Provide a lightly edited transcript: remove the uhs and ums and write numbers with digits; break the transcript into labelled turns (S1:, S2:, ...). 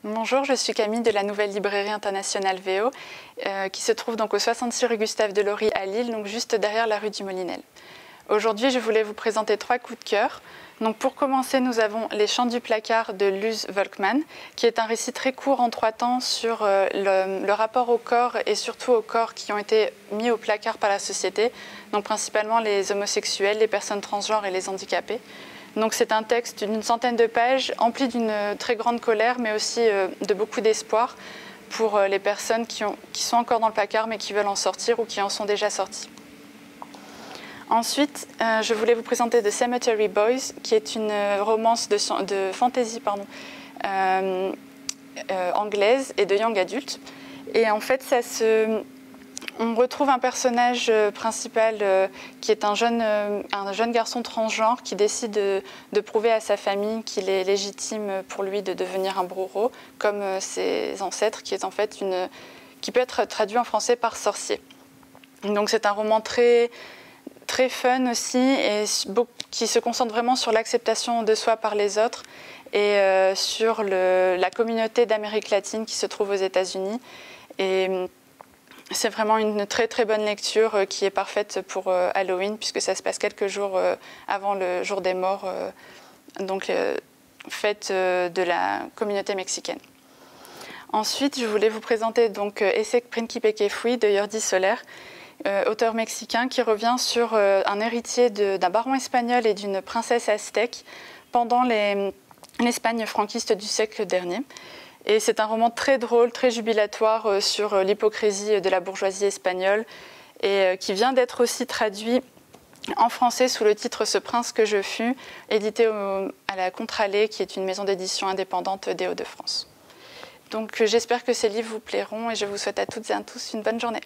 S1: Bonjour, je suis Camille de la Nouvelle Librairie Internationale VO qui se trouve donc au 66 rue Gustave Delory à Lille, donc juste derrière la rue du Molinel. Aujourd'hui, je voulais vous présenter 3 coups de cœur. Donc pour commencer, nous avons Les Chants du placard de Luz Volkmann, qui est un récit très court en 3 temps sur le rapport au corps et surtout aux corps qui ont été mis au placard par la société, donc principalement les homosexuels, les personnes transgenres et les handicapés. Donc c'est un texte d'une centaine de pages, empli d'une très grande colère, mais aussi de beaucoup d'espoir pour les personnes qui sont encore dans le placard, mais qui veulent en sortir ou qui en sont déjà sorties. Ensuite, je voulais vous présenter The Cemetery Boys, qui est une romance de fantasy anglaise et de young adulte. Et en fait, on retrouve un personnage principal qui est un jeune garçon transgenre qui décide de prouver à sa famille qu'il est légitime pour lui de devenir un bourreau, comme ses ancêtres, qui est en fait qui peut être traduit en français par sorcier. Donc c'est un roman très fun aussi et qui se concentre vraiment sur l'acceptation de soi par les autres et sur la communauté d'Amérique latine qui se trouve aux États-Unis. Et c'est vraiment une très très bonne lecture qui est parfaite pour Halloween, puisque ça se passe quelques jours avant le jour des morts, donc fête de la communauté mexicaine. Ensuite, je voulais vous présenter donc Ese Príncipe que fui de Jordi Soler, auteur mexicain qui revient sur un héritier d'un baron espagnol et d'une princesse aztèque pendant l'Espagne franquiste du siècle dernier. Et c'est un roman très drôle, très jubilatoire sur l'hypocrisie de la bourgeoisie espagnole et qui vient d'être aussi traduit en français sous le titre « Ce prince que je fus », édité à la Contralée, qui est une maison d'édition indépendante des Hauts-de-France. Donc j'espère que ces livres vous plairont et je vous souhaite à toutes et à tous une bonne journée.